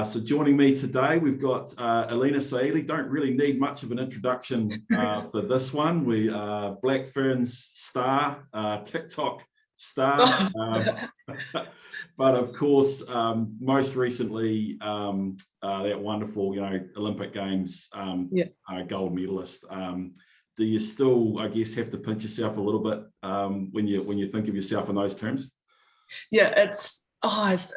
So joining me today, we've got Alena Saili. Don't really need much of an introduction for this one. We Black Fern's star, TikTok star, but of course, most recently that wonderful, Olympic Games gold medalist. Do you still, I guess, have to pinch yourself a little bit when you think of yourself in those terms? Yeah, it's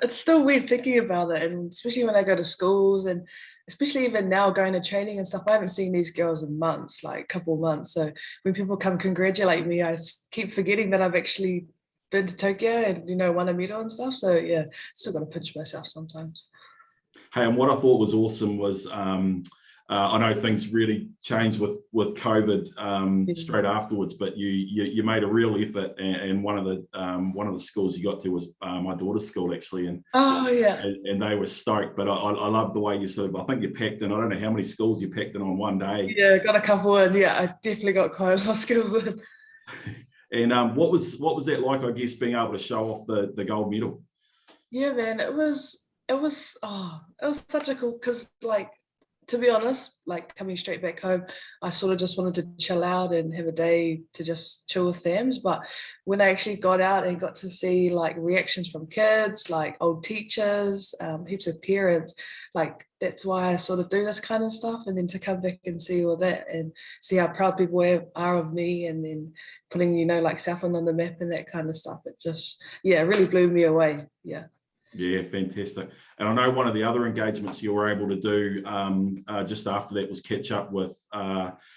still weird thinking about it, and especially when I go to schools, and especially even now going to training and stuff. I haven't seen these girls in months, like a couple of months. So when people come congratulate me, I keep forgetting that I've actually been to Tokyo and won a medal and stuff. So yeah, still got to pinch myself sometimes. Hey, and what I thought was awesome was I know things really changed with COVID straight afterwards, but you made a real effort, and one of the schools you got to was my daughter's school actually, and and they were stoked. But I love the way you I think you packed in. I don't know how many schools you packed in on one day. Yeah, got a couple in. Yeah, I definitely got quite a lot of schools in. And what was that like? I guess being able to show off the gold medal. Yeah, man, it was such a cool, because to be honest, coming straight back home, I sort of just wanted to chill out and have a day to just chill with them. But when I actually got out and got to see reactions from kids, old teachers, heaps of parents, that's why I sort of do this kind of stuff. And then to come back and see all that and see how proud people are of me, and then putting, Southland on the map and that kind of stuff, it just, it really blew me away. Yeah. Yeah, fantastic. And I know one of the other engagements you were able to do just after that was catch up with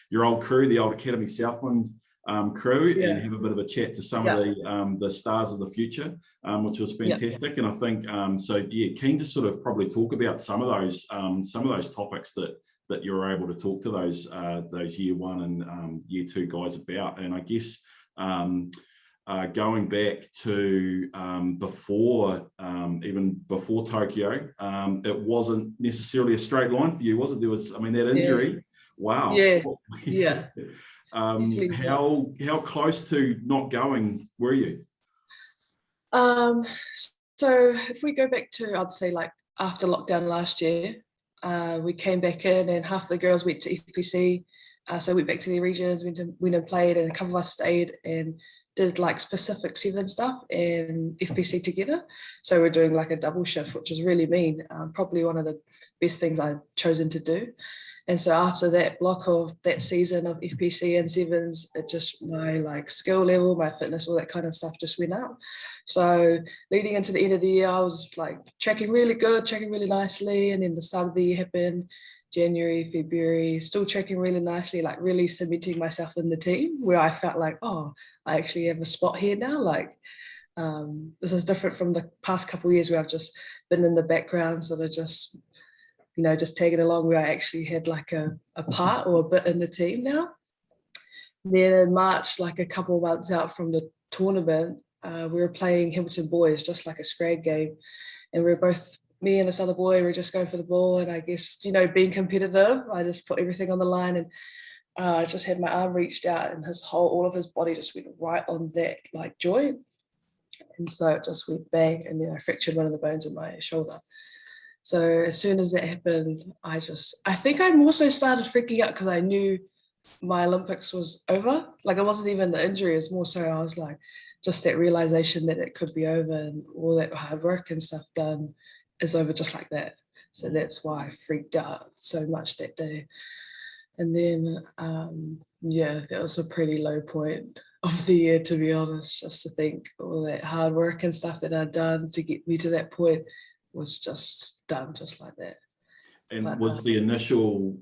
your old crew, the old Academy Southland crew, and have a bit of a chat to some of the stars of the future, which was fantastic. And I think keen to sort of probably talk about some of those topics that you were able to talk to those year one and year two guys about. And I guess going back to even before Tokyo, it wasn't necessarily a straight line for you, was it? There was, that injury. Yeah. Wow. Yeah. How close to not going were you? So if we go back to, I'd say after lockdown last year, we came back in, and half the girls went to FPC. So we went back to the regions, went and played, and a couple of us stayed and did specific seven stuff and FPC together. So we're doing a double shift, which was really mean. Probably one of the best things I've chosen to do. And so after that block of that season of FPC and sevens, it just, my skill level, my fitness, all that kind of stuff just went up. So leading into the end of the year, I was tracking really good, tracking really nicely. And then the start of the year happened. January, February, still tracking really nicely, really cementing myself in the team, where I felt I actually have a spot here now. This is different from the past couple of years where I've just been in the background, sort of just tagging along, where I actually had a part or a bit in the team now. Then in March, a couple of months out from the tournament, we were playing Hamilton Boys, just a scrag game, and we were both, me and this other boy, were just going for the ball, and I guess, being competitive, I just put everything on the line, and I just had my arm reached out, and all of his body just went right on that joint, and so it just went bang, and then I fractured one of the bones in my shoulder. So as soon as that happened, I think I more so started freaking out, because I knew my Olympics was over. It wasn't even the injury, it's more so I was just that realization that it could be over, and all that hard work and stuff done is over just like that. So that's why I freaked out so much that day. And then that was a pretty low point of the year, to be honest, just to think all that hard work and stuff that I'd done to get me to that point was just done just like that. And was the initial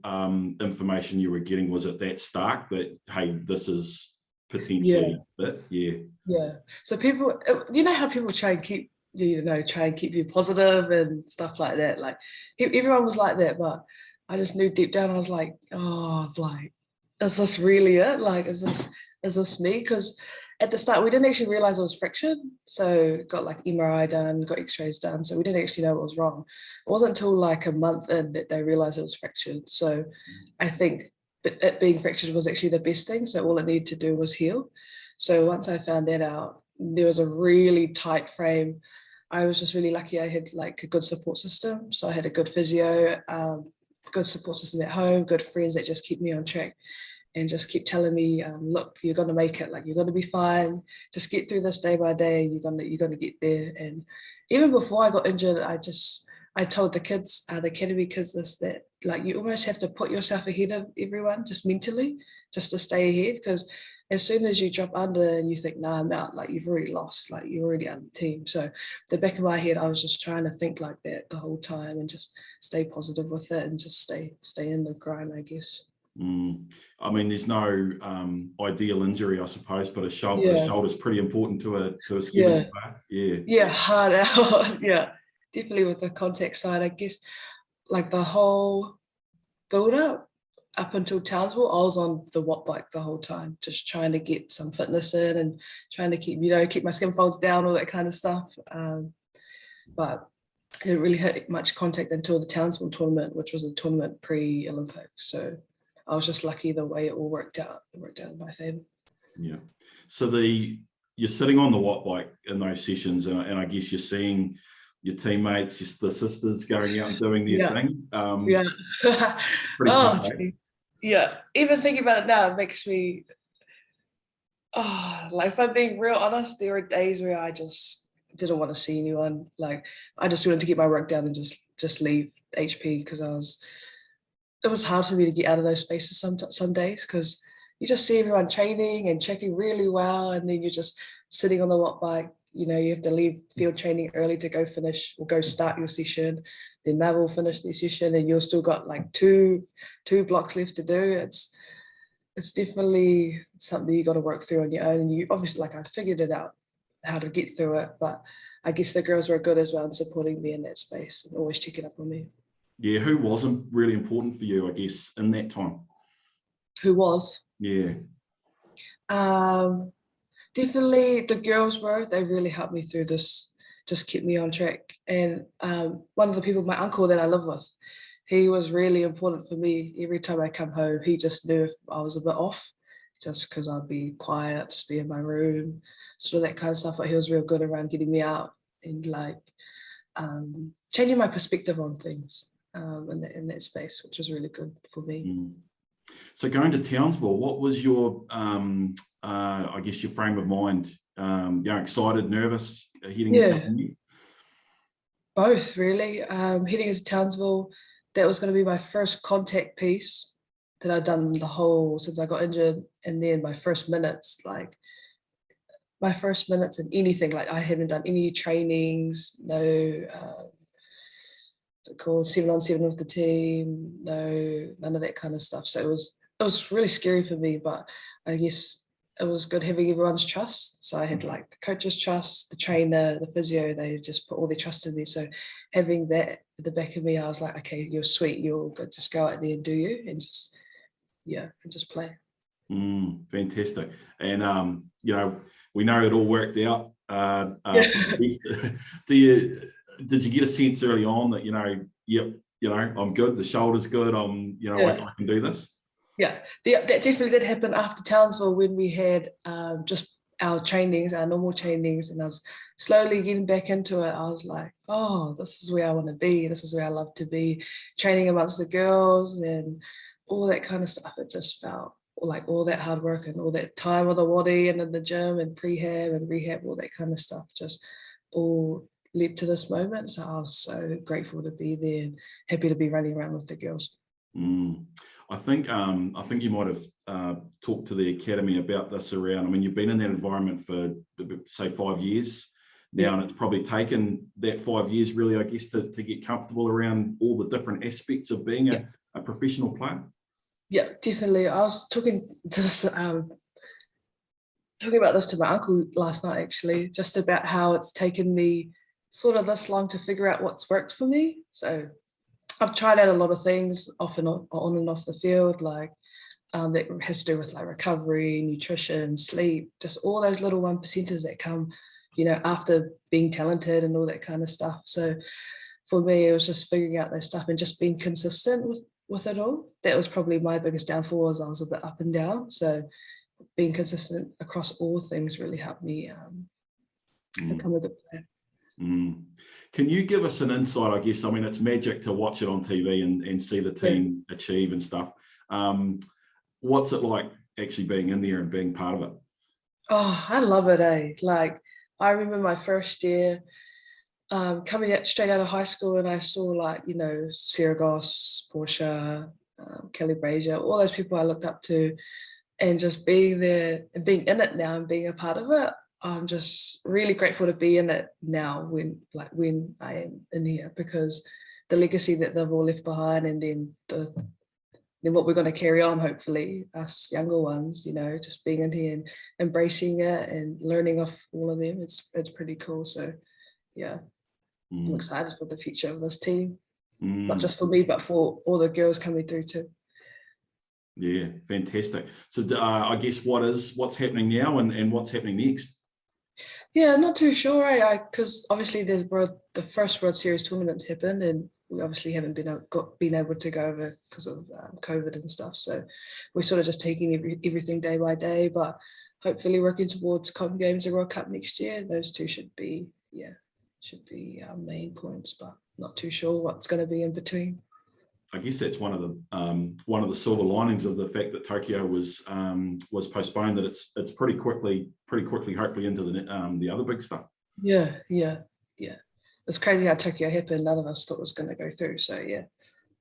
information you were getting, was it that stark that, hey, this is potentially it? Yeah. So people, how people try and keep you positive and stuff like that. Everyone was like that, but I just knew deep down, I was is this really it? Is this me? Because at the start, we didn't actually realize it was friction. So got MRI done, got x-rays done. So we didn't actually know what was wrong. It wasn't until a month in that they realized it was friction. So I think it being fractured was actually the best thing. So all it needed to do was heal. So once I found that out, there was a really tight frame I was just really lucky. I had like a good support system. So I had a good physio, good support system at home, good friends that just keep me on track and just keep telling me, look, you're going to make it, like you're going to be fine. Just get through this day by day. You're going to get there. And even before I got injured, I told the kids, the academy kids this, that like you almost have to put yourself ahead of everyone just mentally, just to stay ahead. Because as soon as you drop under and you think, nah, I'm out, like you've already lost, like you're already out of the team. So the back of my head, I was just trying to think like that the whole time and just stay positive with it and just stay in the grind, I guess. I mean, there's no ideal injury, I suppose, but a shoulder's pretty important to a sevens player. Yeah, hard out. Yeah, definitely with the contact side, I guess. Like the whole build up until Townsville, I was on the watt bike the whole time, just trying to get some fitness in and trying to keep my skin folds down, all that kind of stuff. But I didn't really hit much contact until the Townsville tournament, which was a tournament pre-Olympic. So I was just lucky the way it all worked out. It worked out in my favor. Yeah. So you're sitting on the watt bike in those sessions, and I guess you're seeing your teammates, just the sisters going out and doing their thing. Pretty tough, yeah. Even thinking about it now, it makes me, like if I'm being real honest, there were days where I just didn't want to see anyone. Like I just wanted to get my work done and just leave HP, because it was hard for me to get out of those spaces some days, because you just see everyone training and checking really well, and then you're just sitting on the watt bike. You know, you have to leave field training early to go finish or go start your session. Then they will finish their session, and you've still got like two blocks left to do. It's definitely something you got to work through on your own. And you obviously, like I figured it out how to get through it, but I guess the girls were good as well in supporting me in that space and always checking up on me. Yeah, who wasn't really important for you, I guess, in that time? Who was? Yeah. Definitely the girls they really helped me through this, just kept me on track. And one of the people, my uncle that I live with, he was really important for me. Every time I come home, he just knew if I was a bit off, just because I'd be quiet, just be in my room, sort of that kind of stuff. But he was real good around getting me out and like changing my perspective on things in that space, which was really good for me. So going to Townsville, what was your, I guess, your frame of mind? Excited, nervous, heading into both really. Heading into Townsville, that was going to be my first contact piece that I'd done since I got injured, and then my first minutes in anything. Like I hadn't done any trainings, no. Called 7-on-7 with the team, none of that kind of stuff. So it was really scary for me, but I guess it was good having everyone's trust. So I had like the coach's trust, the trainer, the physio, they just put all their trust in me. So having that at the back of me, I was like, okay, you're sweet, you're good, just go out there and do you, and just play. Fantastic. And we know it all worked out. Did you get a sense early on that, I'm good, the shoulder's good, I can do this? Yeah, that definitely did happen after Townsville, when we had just our normal trainings, and I was slowly getting back into it. I was like, oh, this is where I want to be. This is where I love to be, training amongst the girls and all that kind of stuff. It just felt like all that hard work and all that time on the waddy and in the gym and prehab and rehab, all that kind of stuff, just all led to this moment. So I was so grateful to be there and happy to be running around with the girls. I think you might have talked to the academy about this around. I mean, you've been in that environment for say 5 years now, and it's probably taken that 5 years really, I guess, to get comfortable around all the different aspects of being a professional player. Yeah, definitely. I was talking about this to my uncle last night, actually, just about how it's taken me sort of this long to figure out what's worked for me. So I've tried out a lot of things on and off the field, like that has to do with like recovery, nutrition, sleep, just all those little 1%ers that come, after being talented and all that kind of stuff. So for me, it was just figuring out those stuff and just being consistent with it all. That was probably my biggest downfall, was I was a bit up and down. So being consistent across all things really helped me become a good player. Mm. Can you give us an insight? I guess, I mean, it's magic to watch it on TV and see the team achieve and stuff. What's it like actually being in there and being part of it? Oh, I love it, eh? Like, I remember my first year coming out straight out of high school, and I saw, like, you know, Sarah Goss, Portia, Kelly Brazier, all those people I looked up to, and just being there and being in it now and being a part of it. I'm just really grateful to be in it now when I am in here, because the legacy that they've all left behind, and then what we're going to carry on, hopefully, us younger ones, you know, just being in here and embracing it and learning off all of them. It's pretty cool. So yeah, I'm excited for the future of this team, not just for me, but for all the girls coming through too. Yeah, fantastic. So I guess what's happening now and what's happening next? Yeah, not too sure. Because obviously the first World Series tournaments happened, and we obviously haven't been able to go over because of COVID and stuff. So we're sort of just taking everything day by day, but hopefully working towards Com Games and World Cup next year. Those two should be our main points, but not too sure what's going to be in between. I guess that's one of the silver linings of the fact that Tokyo was postponed, that it's pretty quickly, hopefully into the other big stuff. Yeah. It's crazy how Tokyo happened. None of us thought it was going to go through. So yeah,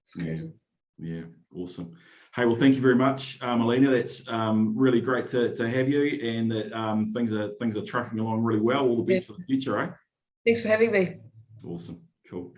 it's crazy. Yeah, awesome. Hey, well, thank you very much, Alena. That's really great to have you, and that things are trucking along really well. All the best for the future, eh? Thanks for having me. Awesome, cool.